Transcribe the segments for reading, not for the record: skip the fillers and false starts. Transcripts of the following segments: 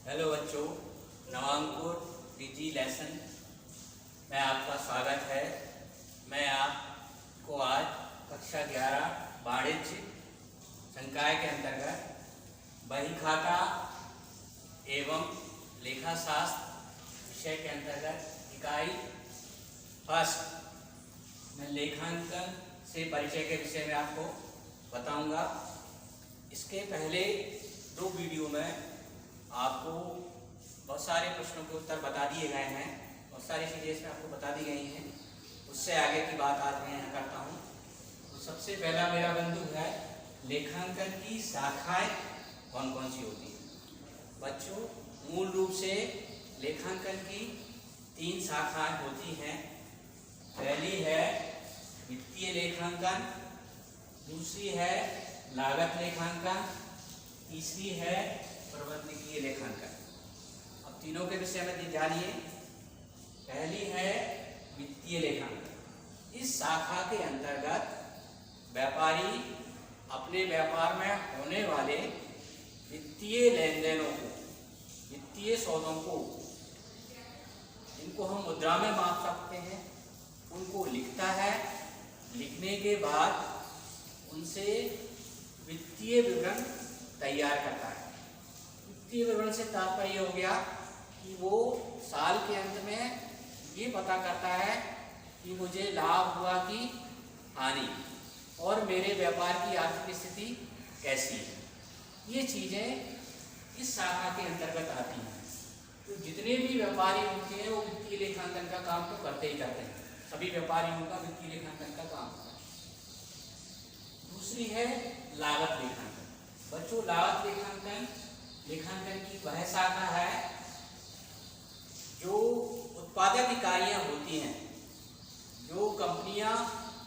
Hello बच्चों, नवांकुर PG lesson में आपका स्वागत है। मैं आपको आज कक्षा 11 वाणिज्य संकाय के अंतर्गत बही खाता एवं लेखा शास्त्र विषय के अंतर्गत इकाई फर्स्ट में लेखांकन से परिचय के विषय में आपको बताऊंगा। इसके पहले 2 वीडियो में आपको बहुत सारे प्रश्नों के उत्तर बता दिए गए हैं, बहुत सारी चीज़ें इसमें आपको बता दी गई हैं। उससे आगे की बात आज मैं यहाँ करता हूँ। तो सबसे पहला मेरा बिंदु है लेखांकन की शाखाएं कौन कौन सी होती हैं। बच्चों, मूल रूप से लेखांकन की 3 शाखाएं होती हैं। पहली है वित्तीय लेखांकन, दूसरी है लागत लेखांकन, तीसरी है प्रबंधकीय लेखांकन। अब तीनों के विषय में जानिए। पहली है वित्तीय लेखांकन। इस शाखा के अंतर्गत व्यापारी अपने व्यापार में होने वाले वित्तीय लेन देनों को, वित्तीय सौदों को, जिनको हम मुद्रा में माप सकते हैं, उनको लिखता है। लिखने के बाद उनसे वित्तीय विवरण तैयार करता है। वित्तीय विवरण से तात्पर्य हो गया कि वो साल के अंत में ये पता करता है कि मुझे लाभ हुआ कि हानि, और मेरे व्यापार की आर्थिक स्थिति कैसी है। ये चीज़ें इस शाखा के अंतर्गत आती हैं। तो जितने भी व्यापारी होते हैं वो वित्तीय लेखांकन का काम तो करते ही करते हैं। सभी व्यापारियों का वित्तीय लेखांकन का काम होता है। दूसरी है लागत लेखांकन। बच्चों, लागत लेखांकन की वह शाखा है जो उत्पादक इकाइयां होती हैं, जो कंपनियां,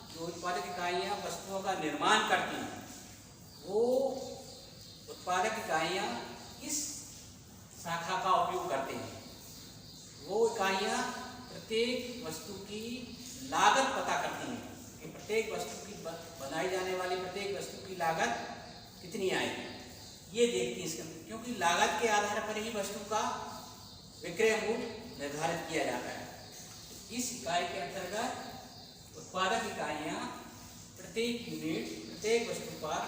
जो उत्पादक इकाइयां वस्तुओं का निर्माण करती हैं, वो उत्पादक इकाइयां इस शाखा का उपयोग करते हैं। वो इकाइयां प्रत्येक वस्तु की लागत पता करती हैं कि प्रत्येक वस्तु की बनाई जाने वाली प्रत्येक वस्तु की लागत कितनी आएगी, ये देखती है इसके, क्योंकि लागत के आधार पर ही वस्तु का विक्रय मूल्य निर्धारित किया जाता है। इस इकाई के अंतर्गत उत्पादक इकाइयां प्रत्येक यूनिट, प्रत्येक वस्तु पर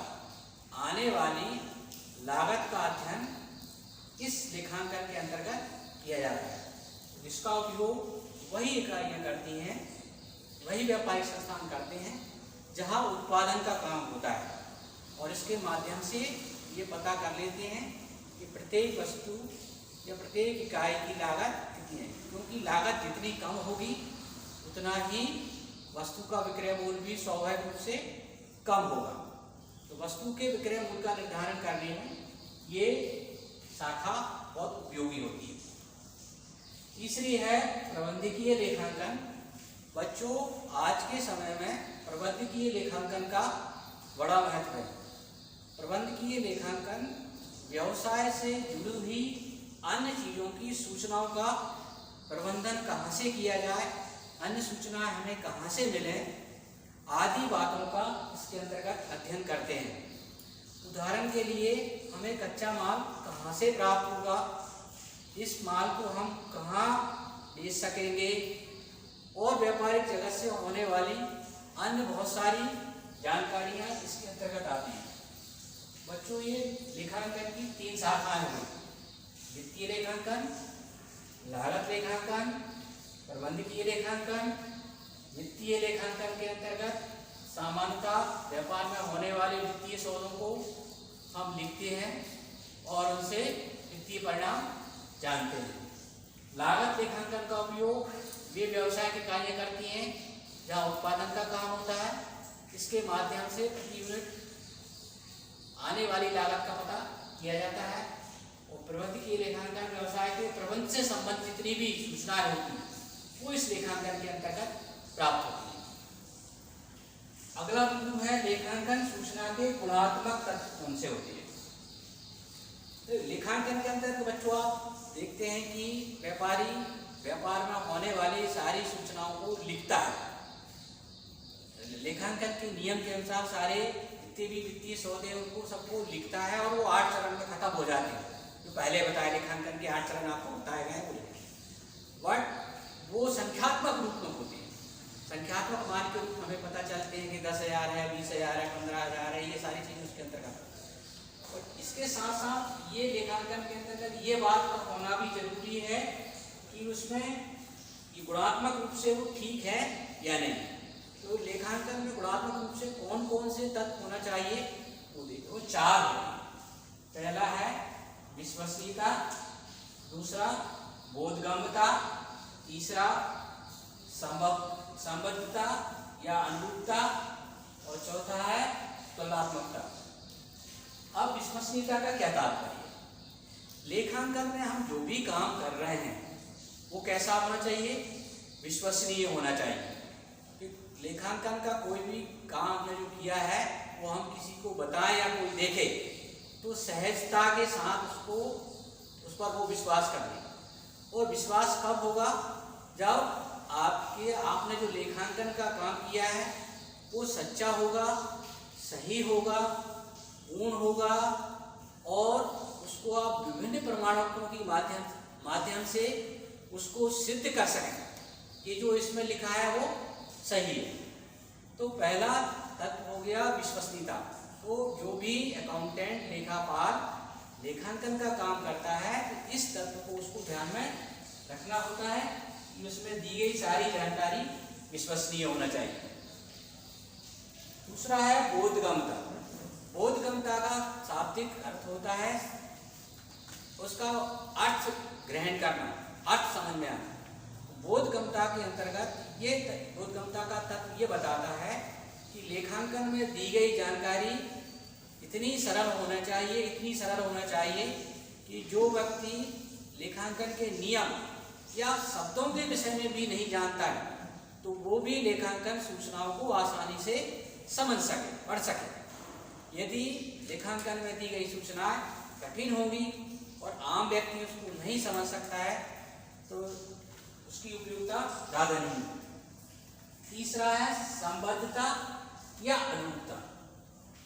आने वाली लागत का अध्ययन इस लेखांकन के अंतर्गत किया जाता है, जिसका उपयोग वही इकाइयां करती हैं, वही व्यापारिक संस्थान करते हैं जहां उत्पादन का काम होता है। और इसके माध्यम से ये पता कर लेते हैं कि प्रत्येक वस्तु या प्रत्येक इकाई की लागत कितनी है, क्योंकि लागत जितनी कम होगी उतना ही वस्तु का विक्रय मूल्य भी स्वाभाविक रूप से कम होगा। तो वस्तु के विक्रय मूल्य का निर्धारण करने में ये शाखा बहुत उपयोगी होती है। तीसरी है प्रबंधकीय लेखांकन। बच्चों, आज के समय में प्रबंधकीय लेखांकन का बड़ा महत्व है। प्रबंधकीय लेखांकन व्यवसाय से जुड़ी हुई अन्य चीज़ों की सूचनाओं का प्रबंधन कहाँ से किया जाए, अन्य सूचनाएं हमें कहाँ से मिले, आदि बातों का इसके अंतर्गत अध्ययन करते हैं। उदाहरण के लिए, हमें कच्चा माल कहाँ से प्राप्त होगा, इस माल को हम कहाँ बेच सकेंगे, और व्यापारिक जगत से होने वाली अन्य बहुत सारी जानकारियाँ इसके अंतर्गत आती हैं। बच्चों, ये लेखांकन की 3 शाखाएं हैं: वित्तीय लेखांकन, लागत लेखांकन, प्रबंधकीय लेखांकन। वित्तीय लेखांकन के अंतर्गत सामान्यतः व्यापार में होने वाले वित्तीय सौदों को हम लिखते हैं और उनसे वित्तीय परिणाम जानते हैं। लागत लेखांकन का उपयोग वे व्यवसाय की इकाइयां करती हैं जहाँ उत्पादन का काम होता है। इसके माध्यम से प्रति यूनिट आने वाली लागत का पता किया जाता है। और प्रबंधकीय लेखांकन व्यवसाय के प्रबंध से संबंधित जितनी भी सूचनाएं होती हैं वो इस लेखांकन के अंतर्गत प्राप्त होती हैं। अगला बिंदु है लेखांकन सूचना के गुणात्मक तत्व कौन से होते हैं। तो लेखांकन के अंतर्गत बच्चों आप देखते हैं कि व्यापारी व्यापार में होने वाली सारी सूचनाओं को लिखता है। लेखांकन के नियम के अनुसार सारे जितने भी वित्तीय सौदे उनको सबको लिखता है और वो 8 चरण में खत्म हो जाते हैं। जो पहले बताया लेखांकन के 8 चरण आपको बताए गए वो लिखें। बट वो संख्यात्मक रूप में होते हैं। संख्यात्मक मान के रूप में हमें पता चलते हैं कि 10,000 है, 20,000 है, 15,000 है, ये सारी चीज़ें उसके अंतर्गत। और इसके साथ साथ ये लेखांकन के अंतर्गत ये बात का होना भी जरूरी है कि उसमें ये गुणात्मक रूप से वो ठीक है या नहीं। तो लेखांकन में गुणात्मक रूप से कौन कौन से तत्व होना चाहिए वो देखो। 4 है। पहला है विश्वसनीयता, दूसरा बोधगम्यता, तीसरा संबद्धता या अनुरूपता, और चौथा है तुलनात्मकता। अब विश्वसनीयता का क्या तात्पर्य? लेखांकन में हम जो भी काम कर रहे हैं वो कैसा होना चाहिए? विश्वसनीय होना चाहिए। लेखांकन का कोई भी काम हमने जो किया है वो हम किसी को बताएं या कोई देखे तो सहजता के साथ उस पर वो विश्वास कर ले। और विश्वास कब होगा? जब आपने जो लेखांकन का काम किया है वो सच्चा होगा, सही होगा, पूर्ण होगा, और उसको आप विभिन्न प्रमाणकों के माध्यम से उसको सिद्ध कर सकें कि जो इसमें लिखा है वो सही है। तो पहला तत्व हो गया विश्वसनीयता। तो जो भी अकाउंटेंट, लेखापाल लेखांकन का काम करता है तो इस तत्व को उसको ध्यान में रखना होता है कि उसमें दी गई सारी जानकारी विश्वसनीय होना चाहिए। दूसरा है बोधगम्यता। बोधगम्यता का शाब्दिक अर्थ होता है उसका अर्थ ग्रहण करना, अर्थ समझ में आना। बोधगम्यता के अंतर्गत ये बोधगम्यता का तत्व ये बताता है कि लेखांकन में दी गई जानकारी इतनी सरल होना चाहिए, इतनी सरल होना चाहिए कि जो व्यक्ति लेखांकन के नियम या शब्दों के विषय में भी नहीं जानता है तो वो भी लेखांकन सूचनाओं को आसानी से समझ सके, पढ़ सके। यदि लेखांकन में दी गई सूचनाएं कठिन होंगी और आम व्यक्ति उसको नहीं समझ सकता है तो उसकी उपयोगिता ज़्यादा नहीं है। तीसरा है संबद्धता या अनुरूपता।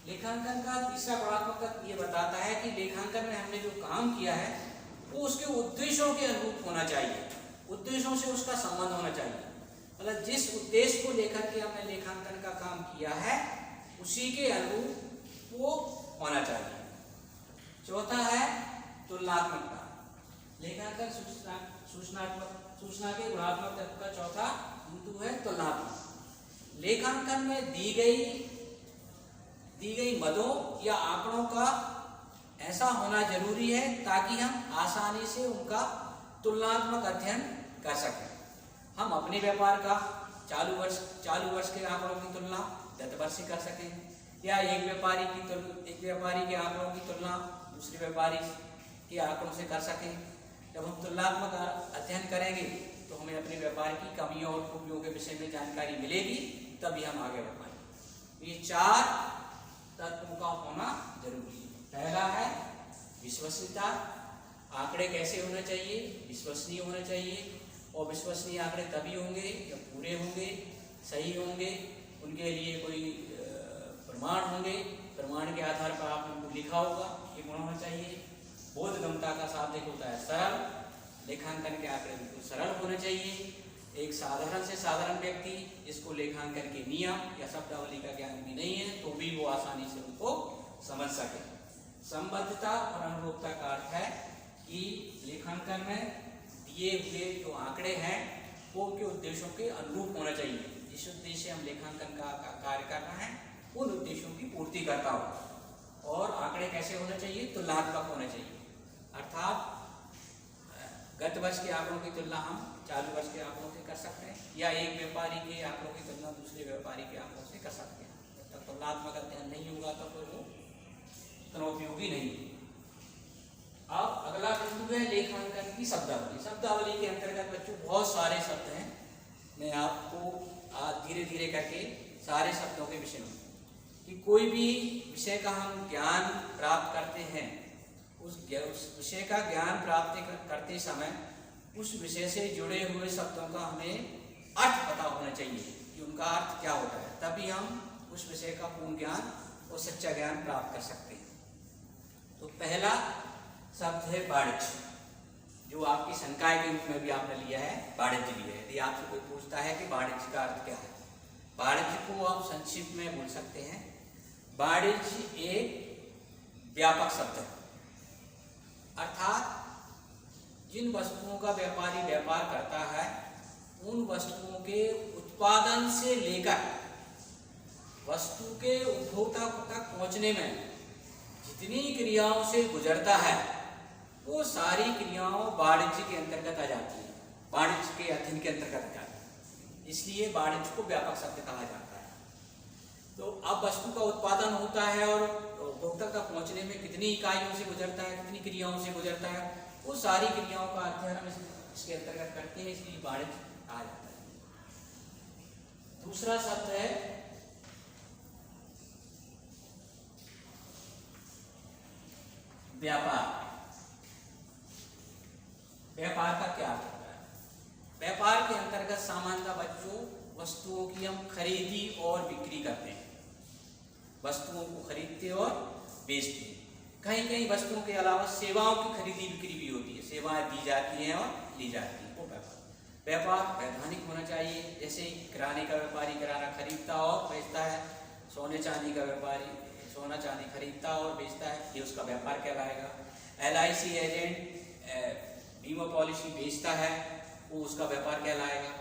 लेखांकन का तीसरा गुणात्मक तत्व ये बताता है कि लेखांकन में हमने जो काम किया है वो उसके उद्देश्यों के अनुरूप होना चाहिए, उद्देश्यों से उसका संबंध होना चाहिए। मतलब जिस उद्देश्य को लेकर के हमने लेखांकन का काम किया है उसी के अनुरूप वो होना चाहिए। चौथा है तुलनात्मकता। लेखांकन सूचना के गुणात्मक तत्व का चौथा बिंदु है तुलनात्मक। लेखांकन में दी गई मदों या आंकड़ों का ऐसा होना जरूरी है ताकि हम आसानी से उनका तुलनात्मक अध्ययन कर सकें। हम अपने व्यापार का चालू वर्ष के आंकड़ों की तुलना गत वर्ष से कर सकें, या एक व्यापारी के आंकड़ों की तुलना दूसरे व्यापारी के आंकड़ों से कर सकें। जब हम तुलनात्मक अध्ययन करेंगे तो हमें अपने व्यापार की कमियों और खूबियों के विषय में जानकारी मिलेगी, तभी हम आगे बढ़ पाएंगे। ये 4 तत्वों का होना जरूरी है। पहला है विश्वसनीयता। आंकड़े कैसे होने चाहिए? विश्वसनीय होने चाहिए। और विश्वसनीय आंकड़े तभी होंगे जब पूरे होंगे, सही होंगे, उनके लिए कोई प्रमाण होंगे, प्रमाण के आधार पर आपने उनको लिखा होगा, ये गुण होना चाहिए। बोधगम्यता का शाब्दिक होता है सरल। लेखांकन के आंकड़े बिल्कुल सरल होने चाहिए। एक साधारण से साधारण व्यक्ति जिसको लेखांकन के नियम या शब्दावली का ज्ञान भी नहीं है तो भी वो आसानी से उनको समझ सके। संबद्धता और अनुरूपता का अर्थ है कि लेखांकन में दिए हुए जो आंकड़े हैं वो उनके उद्देश्यों के अनुरूप होना चाहिए। जिस उद्देश्य हम लेखांकन का कार्य कर रहे हैं उन उद्देश्यों की पूर्ति करता हो। और आंकड़े कैसे होने चाहिए? तुलनात्मक होने चाहिए। अर्थात गत वर्ष के आंकड़ों की तुलना हम चालू वर्ष के आंकड़ों से कर सकते हैं, या एक व्यापारी के आंकड़ों की तुलना दूसरे व्यापारी के आंकड़ों से कर सकते हैं। जब तक तुलनात्मक अध्ययन नहीं होगा तो फिर वो उतना उपयोगी नहीं। अब अगला बिंदु है लेखांकन की शब्दावली। शब्दावली के अंतर्गत बच्चों बहुत सारे शब्द हैं। मैं आपको धीरे धीरे करके सारे शब्दों के विषय में कि कोई भी विषय का हम ज्ञान प्राप्त करते हैं, उस विषय का ज्ञान प्राप्त करते समय उस विषय से जुड़े हुए शब्दों का हमें अर्थ पता होना चाहिए कि उनका अर्थ क्या होता है, तभी हम उस विषय का पूर्ण ज्ञान और सच्चा ज्ञान प्राप्त कर सकते हैं। तो पहला शब्द शब्द है वाणिज्य, जो आपकी संकाय के रूप में भी आपने लिया है, वाणिज्य लिया है। यदि आपसे कोई पूछता है कि वाणिज्य का अर्थ क्या है, वाणिज्य को आप संक्षिप्त में बोल सकते हैं, वाणिज्य एक व्यापक शब्द है, अर्थात जिन वस्तुओं का व्यापारी व्यापार करता है उन वस्तुओं के उत्पादन से लेकर वस्तु के उपभोक्ता तक पहुंचने में जितनी क्रियाओं से गुजरता है वो सारी क्रियाओं वाणिज्य के अंतर्गत आ जाती है, वाणिज्य के अधीन के अंतर्गत आ जाती है। इसलिए वाणिज्य को व्यापक शब्द कहा जाता है। तो अब वस्तु का उत्पादन होता है और उपभोक्ता तक पहुंचने में कितनी इकाइयों से गुजरता है, कितनी क्रियाओं से गुजरता है, वो सारी क्रियाओं का अध्ययन हम इसके अंतर्गत करते हैं, इसलिए वाणिज्य कहा जाता है। दूसरा शब्द है व्यापार। व्यापार का क्या अर्थ होता है? व्यापार के अंतर्गत सामान्यतः बच्चों वस्तुओं की हम खरीदी और बिक्री करते हैं, वस्तुओं को खरीदते और बेचते हैं। कहीं कहीं वस्तुओं के अलावा सेवाओं की खरीदी बिक्री भी होती है, सेवाएं दी जाती हैं और ली जाती हैं, वो व्यापार। व्यापार वैधानिक होना चाहिए, जैसे किराने का व्यापारी किराना खरीदता और बेचता है, सोने चांदी का व्यापारी सोना चांदी खरीदता और बेचता है, ये उसका व्यापार कहलाएगा। LIC एजेंट बीमा पॉलिसी बेचता है, वो उसका व्यापार कहलाएगा।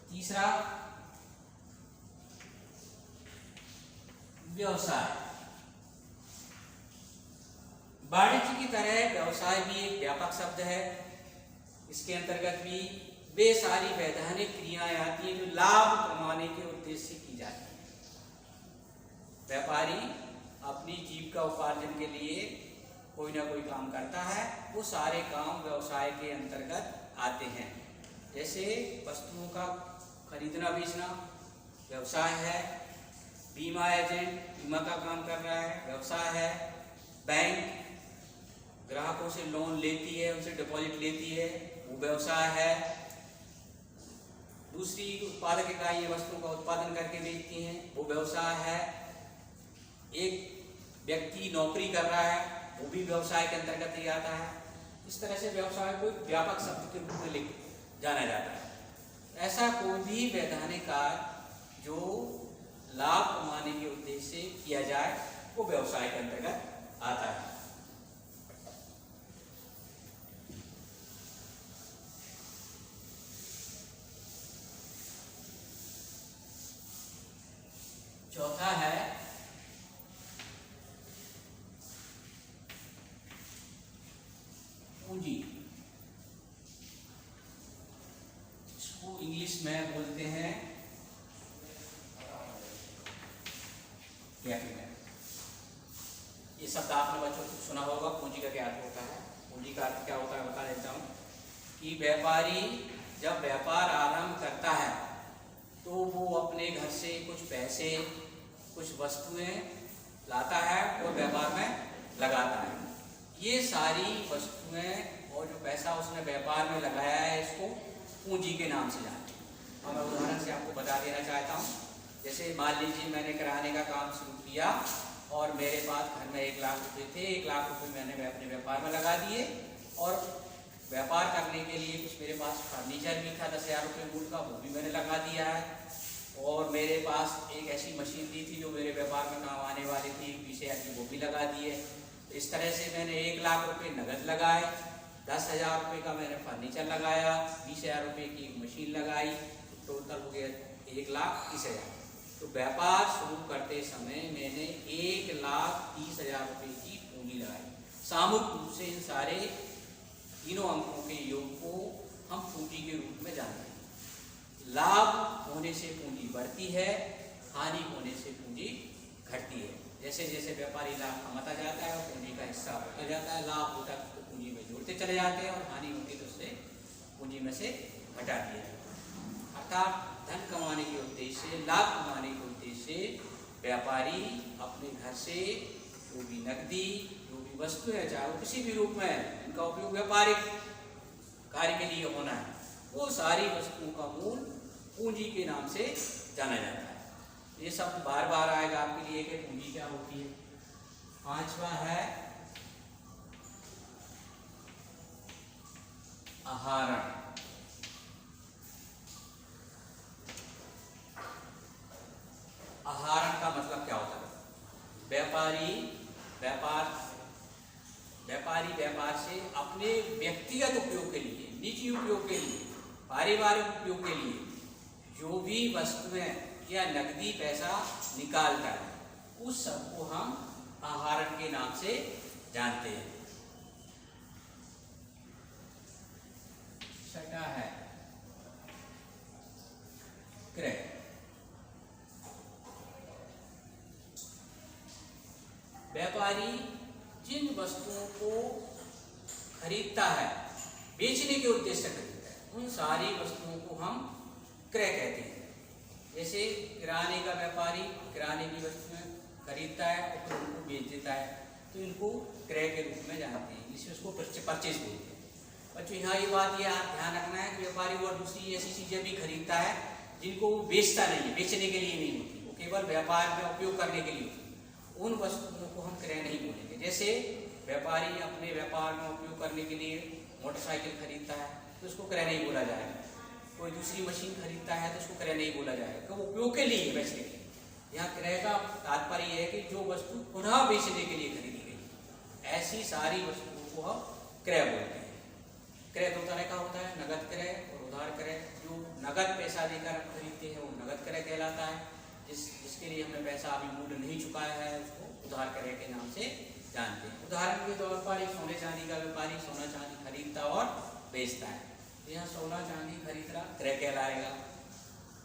तीसरा व्यवसाय। वाणिज्य की तरह व्यवसाय भी एक व्यापक शब्द है। इसके अंतर्गत भी वे सारी वैधानिक क्रियाएं आती हैं जो लाभ कमाने के उद्देश्य से की जाती हैं। व्यापारी अपनी जीविका उपार्जन के लिए कोई ना कोई काम करता है, वो सारे काम व्यवसाय के अंतर्गत आते हैं। जैसे वस्तुओं का खरीदना बेचना व्यवसाय है, बीमा एजेंट बीमा का काम कर रहा है, व्यवसाय है। बैंक ग्राहकों से लोन लेती है, उनसे डिपॉजिट लेती है, वो व्यवसाय है। दूसरी उत्पादक इकाई वस्तुओं का उत्पादन करके बेचती हैं, वो व्यवसाय है। एक व्यक्ति नौकरी कर रहा है, वो भी व्यवसाय के अंतर्गत ही आता है। इस तरह से व्यवसाय को व्यापक शब्द के रूप में जाना जाता है। ऐसा कोई भी वैधानिक कार्य जो लाभ कमाने के उद्देश्य से किया जाए वो व्यवसाय के अंतर्गत आता है। चौथा है पूंजी। इसको इंग्लिश में बोलते हैं कैपिटल। ये शब्द आपने बच्चों को सुना होगा। पूंजी का क्या अर्थ होता है? पूंजी का अर्थ क्या होता है बता देता हूँ कि व्यापारी जब व्यापार आरंभ करता है तो वो अपने घर से कुछ पैसे कुछ वस्तुएं लाता है और व्यापार में लगाता है। ये सारी वस्तुएं और जो पैसा उसने व्यापार में लगाया है इसको पूंजी के नाम से जानते हैं। और मैं उदाहरण से आपको बता देना चाहता हूँ। जैसे मान लीजिए मैंने किराने का काम शुरू किया और मेरे पास घर में 1 लाख रुपए थे। 1 लाख रुपए मैंने अपने व्यापार में लगा दिए और व्यापार करने के लिए कुछ मेरे पास फर्नीचर भी था 10,000 रुपये मूल्य का, वो भी मैंने लगा दिया है। और मेरे पास एक ऐसी मशीन दी थी जो मेरे व्यापार में काम आने वाली थी 20,000 की, वो भी लगा दिए। इस तरह से मैंने 1 लाख रुपए नगद लगाए, 10,000 रुपये का मैंने फर्नीचर लगाया, 20,000 रुपये की एक मशीन लगाई, तो टोटल हो गया 1,30,000। तो व्यापार शुरू करते समय मैंने 1,30,000 रुपये की पूंजी लगाई। सामूहिक रूप से इन सारे तीनों अंकों के योग को हम पूंजी के रूप में जानते हैं। लाभ होने से पूंजी बढ़ती है, हानि होने से पूंजी घटती है। जैसे जैसे व्यापारी लाभ कमाता जाता है और पूंजी का हिस्सा बढ़ता जाता है, लाभ होता है तो पूंजी में जोड़ते चले जाते हैं और हानि होती तो उससे पूंजी में से घटा दिया जाता है। अर्थात धन कमाने के उद्देश्य से, लाभ कमाने के उद्देश्य से व्यापारी अपने घर से जो भी नकदी जो भी वस्तु है, चाहे वो किसी भी रूप में इनका उपयोग व्यापारिक कार्य के लिए होना है, वो सारी वस्तुओं का मूल पूंजी के नाम से जाना जाता है। ये शब्द बार बार आएगा आपके लिए कि पूंजी क्या होती है। 5वां है आहरण। आहरण का मतलब क्या होता है? व्यापार से अपने व्यक्तिगत उपयोग के लिए, निजी उपयोग के लिए, पारिवारिक उपयोग के लिए जो भी वस्तुएं या नकदी पैसा निकालता है, उस सबको हम आहरण के नाम से जानते हैं। छठा है क्रय। व्यापारी जिन वस्तुओं को खरीदता है, बेचने के उद्देश्य से खरीदता है, उन सारी वस्तुओं को हम क्रय कहते हैं। जैसे किराने का व्यापारी किराने की वस्तुएं खरीदता है और फिर उनको बेच देता है, तो इनको क्रय के रूप में जानते हैं, इसलिए उसको परचेज बोलते हैं। बच्चों यहाँ ये बात ये ध्यान रखना है कि व्यापारी और दूसरी ऐसी चीज़ें भी खरीदता है जिनको वो बेचता नहीं है, बेचने के लिए नहीं होती, वो केवल व्यापार में उपयोग करने के लिए होती है। उन वस्तुओं को हम क्रय नहीं बोलेंगे। जैसे व्यापारी अपने व्यापार में उपयोग करने के लिए मोटरसाइकिल खरीदता है तो उसको क्रय नहीं बोला जाएगा। कोई दूसरी मशीन खरीदता है तो उसको क्रय नहीं बोला जाएगा, तो वो उपयोग के लिए बेचने के लिए। यहाँ क्रय का तात्पर्य है कि जो वस्तु पुनः बेचने के लिए खरीदी गई, ऐसी सारी वस्तुओं को हम क्रय बोलते हैं। क्रय दो तरह का होता है, नगद क्रय और उधार क्रय। जो नगद पैसा देकर खरीदते हैं वो नगद क्रय कहलाता है। जिसके लिए हमने पैसा अभी मूल्य नहीं चुकाया है उसको उधार क्रय के नाम से जानते हैं। उदाहरण के तौर पर एक सोने चांदी का व्यापारी सोना चांदी खरीदता और बेचता है, तो यहाँ सोना चांदी खरीद रहा, क्रय कहलाएगा।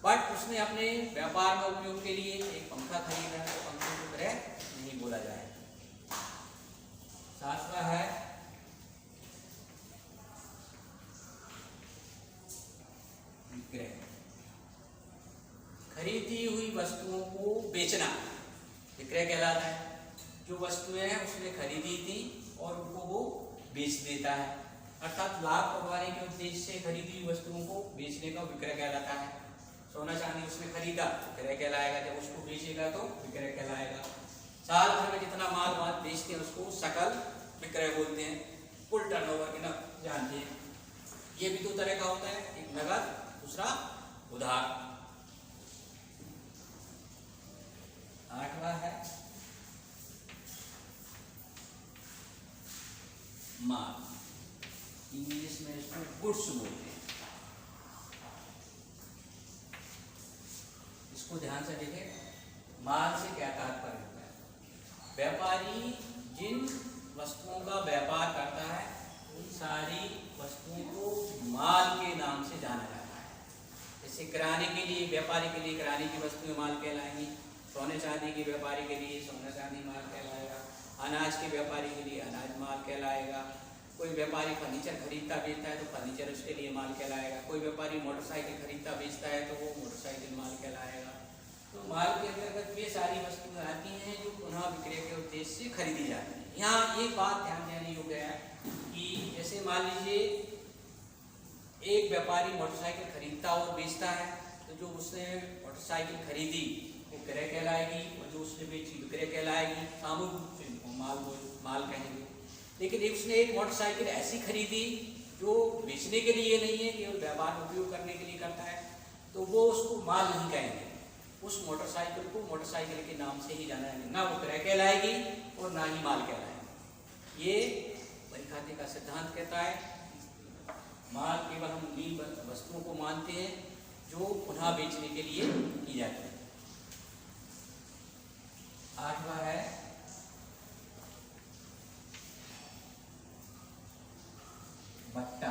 बट उसने अपने व्यापार में उपयोग के लिए एक पंखा खरीदा है, तो पंखे को क्रय नहीं बोला जाएगा। सातवां है विक्रय। खरीदी हुई वस्तुओं को बेचना विक्रय कहलाता है। जो वस्तुएं उसने खरीदी थी और उनको वो बेच देता है, अर्थात लाभ कमाने के उद्देश्य से खरीदी हुई वस्तुओं को बेचने का विक्रय कहलाता है। सोना चांदी उसने खरीदा विक्रय कहलाएगा, जब उसको बेचेगा तो विक्रय कहलाएगा। साल भर में जितना माल बेचते हैं उसको सकल विक्रय बोलते हैं, कुल टर्नओवर के नाम जानते हैं। ये भी दो तरह का होता है, एक नगद, दूसरा उधार। आठवां है माल, इंग्लिश में इसको गुड्स बोलते हैं। इसको ध्यान से देखें, माल से क्या तात्पर्य होता है? व्यापारी जिन वस्तुओं का व्यापार करता है उन सारी वस्तुओं को माल के नाम से जाना जाता है। जैसे किराने के लिए, व्यापारी के लिए किराने की वस्तुएं माल कहलाएंगी, सोने चांदी के व्यापारी के लिए सोना चांदी माल कहलाएगा, अनाज के व्यापारी के लिए अनाज माल कहलाएगा। कोई व्यापारी फर्नीचर खरीदता बेचता है तो फर्नीचर उसके लिए माल कहलाएगा। कोई व्यापारी मोटरसाइकिल खरीदता बेचता है तो वो मोटरसाइकिल माल कहलाएगा। तो माल के अंतर्गत ये सारी वस्तुएं आती हैं जो पुनः विक्रय के उद्देश्य से खरीदी जाती हैं। यहाँ एक बात ध्यान देने योग्य है कि जैसे मान लीजिए एक व्यापारी मोटरसाइकिल खरीदता और बेचता है, तो जो उसने मोटरसाइकिल खरीदी वो क्रय कहलाएगी और जो उसने बेची विक्रय कहलाएगी। सामूहिक रूप से माल कहेंगे। लेकिन एक उसने एक मोटरसाइकिल ऐसी खरीदी जो बेचने के लिए नहीं है, केवल व्यापार में उपयोग करने के लिए करता है, तो वो उसको माल नहीं कहेंगे। उस मोटरसाइकिल को मोटरसाइकिल के नाम से ही जाना है, ना वो क्रय कहलाएगी और ना ही माल कहलाएगी। ये परिखाते का सिद्धांत कहता है माल केवल हम उन्हीं वस्तुओं को मानते हैं जो पुनः बेचने के लिए की जाती है। आठवां है बट्टा।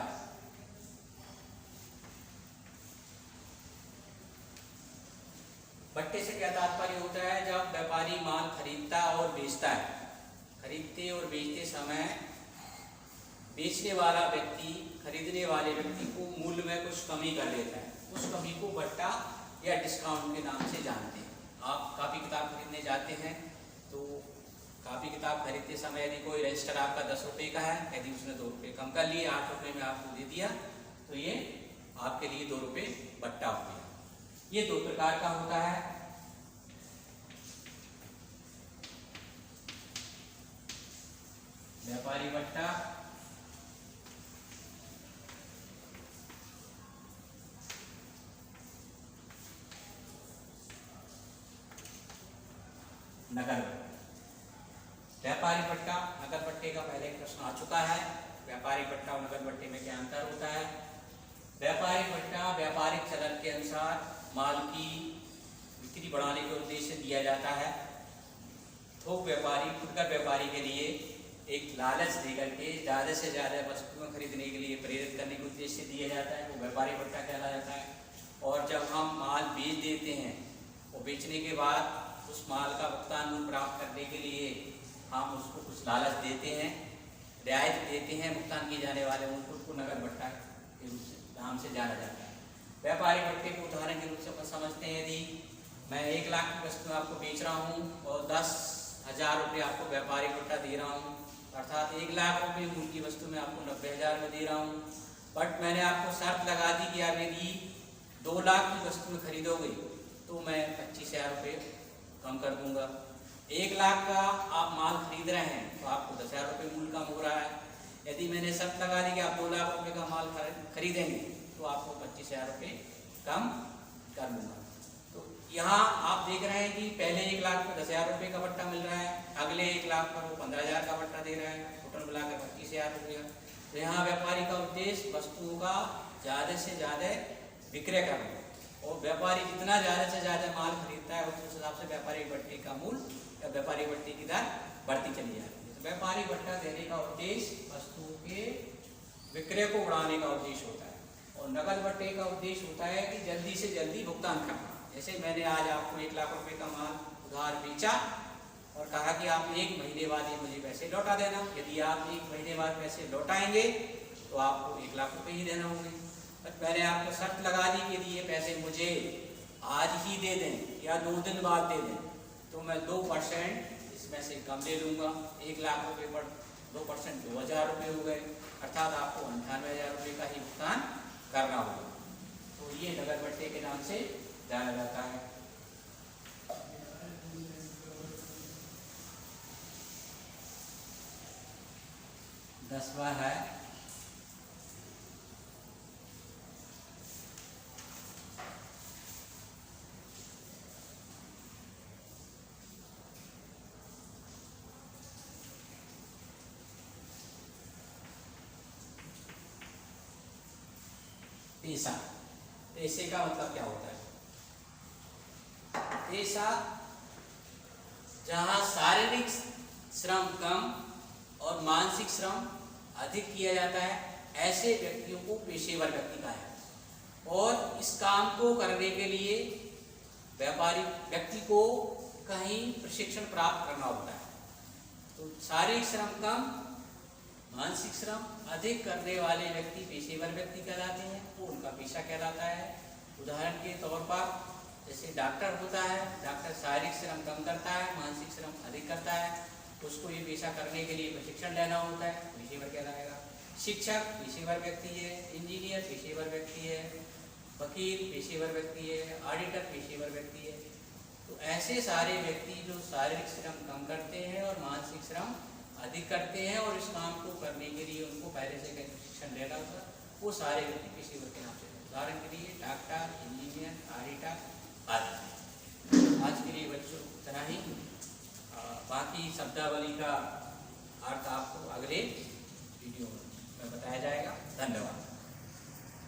बट्टे से क्या तात्पर्य होता है? जब व्यापारी माल खरीदता और बेचता है, खरीदते और बेचते समय बेचने वाला व्यक्ति खरीदने वाले व्यक्ति को मूल्य में कुछ कमी कर देता है, उस कमी को बट्टा या डिस्काउंट के नाम से जानते हैं। आप कापी किताब खरीदने जाते हैं तो कापी किताब खरीदते समय यदि कोई रजिस्टर आपका 10 रुपये का है, यदि उसने 2 रुपये कम कर लिए, 8 रुपये में आपको दे दिया, तो ये आपके लिए 2 रुपये बट्टा हो गया। ये दो प्रकार का होता है। व्यापारी बट्टा नकद भट्टा। व्यापारिक भट्टा नकद भट्टे का पहले एक प्रश्न आ चुका है। व्यापारिक भट्टा और नकद भट्टे में क्या अंतर होता है? व्यापारिक भट्टा व्यापारिक चलन के अनुसार माल की बिक्री बढ़ाने के उद्देश्य से दिया जाता है। थोक व्यापारी फुटकर व्यापारी के लिए एक लालच देकर के ज़्यादा से ज़्यादा वस्तुएं खरीदने के लिए प्रेरित करने के उद्देश्य से दिया जाता है, वो व्यापारिक भट्टा कहला जाता है। और जब हम माल बेच देते हैं और बेचने के बाद उस माल का भुगतान मूल्य प्राप्त करने के लिए हम उसको कुछ लालच देते हैं, रियायत देते हैं भुगतान किए जाने वाले मूल्य, उसको नकद भट्टा के रूप से नाम से जाना जाता है। व्यापारिक भट्टे को उदाहरण के रूप से अपन समझते हैं, यदि मैं 1 लाख की वस्तु आपको बेच रहा हूँ और 10,000 रुपये आपको व्यापारिक भट्टा दे रहा हूँ, अर्थात 1 लाख रुपये मूल्य की वस्तु मैं आपको 90,000 में दे रहा हूँ। बट मैंने आपको शर्त लगा दी कि आप यदि 2 लाख की वस्तु में खरीदोगे तो मैं 25,000 रुपये कम कर दूंगा। 1 लाख का आप माल खरीद रहे हैं तो आपको 10,000 रुपये मूल्य कम हो रहा है। यदि मैंने शर्त लगा दी कि आप 2 लाख रुपये का माल खरीदेंगे तो आपको 25,000 रुपये कम कर दूंगा। तो यहाँ आप देख रहे हैं कि पहले 1 लाख पर 10,000 रुपये का भट्टा मिल रहा है, अगले 1 लाख पर वो 15,000 का भट्टा दे रहा है, टोटल मिलाकर 25,000 रुपये। तो यहाँ व्यापारी का उद्देश्य वस्तुओं का ज़्यादा से ज़्यादा विक्रय करना, और व्यापारी जितना ज़्यादा से ज़्यादा माल खरीदता है उस हिसाब से व्यापारिक भट्टे का मूल्य या व्यापारिक भट्टे की दर बढ़ती चली जाती है। तो व्यापारिक भट्टा देने का उद्देश्य वस्तुओं के विक्रय को बढ़ाने का उद्देश्य होता है, और नकद भट्टे का उद्देश्य होता है कि जल्दी से जल्दी भुगतान करना। जैसे मैंने आज आपको 1 लाख रुपये का माल उधार बेचा और कहा कि आप 1 महीने बाद ये मुझे पैसे लौटा देना। यदि आप 1 महीने बाद पैसे लौटाएंगे तो आपको 1 लाख रुपये ही देना होंगे। मैंने आपको शर्त लगा दी कि यदि ये पैसे मुझे आज ही दे दें या 2 दिन बाद दे दें तो मैं 2% इसमें से कम ले लूँगा। 1 लाख रुपये पर 2% 2,000 रुपये हो गए, अर्थात आपको 98,000 रुपये का ही भुगतान करना होगा। तो ये नकद भट्टे के नाम से जाना जाता है। दसवां है पेशा। पेशे का मतलब क्या होता है? पेशा जहाँ शारीरिक श्रम कम और मानसिक श्रम अधिक किया जाता है, ऐसे व्यक्तियों को पेशेवर व्यक्ति कहा है। और इस काम को करने के लिए व्यापारी व्यक्ति को कहीं प्रशिक्षण प्राप्त करना होता है। तो शारीरिक श्रम कम मानसिक श्रम अधिक करने वाले व्यक्ति पेशेवर व्यक्ति कहलाते हैं, वो उनका पेशा कहलाता है। उदाहरण के तौर पर जैसे डॉक्टर होता है, डॉक्टर शारीरिक श्रम कम करता है, मानसिक श्रम अधिक करता है, उसको ये पेशा करने के लिए प्रशिक्षण लेना होता है, पेशेवर कहलाएगा। शिक्षक पेशेवर व्यक्ति है, इंजीनियर पेशेवर व्यक्ति है, वकील पेशेवर व्यक्ति है, ऑडिटर पेशेवर व्यक्ति है। तो ऐसे सारे व्यक्ति जो शारीरिक श्रम कम करते हैं और मानसिक श्रम अधिक करते हैं और इस काम को करने के लिए उनको पहले से कहीं प्रशिक्षण लेना होता है, वो सारे व्यक्ति पेशेवर के नाम से। उदाहरण के लिए डॉक्टर, इंजीनियर, ऑडिटर आदि। आज के लिए बच्चों इतना ही। बाकी शब्दावली का अर्थ आपको अगले वीडियो में बताया जाएगा। धन्यवाद।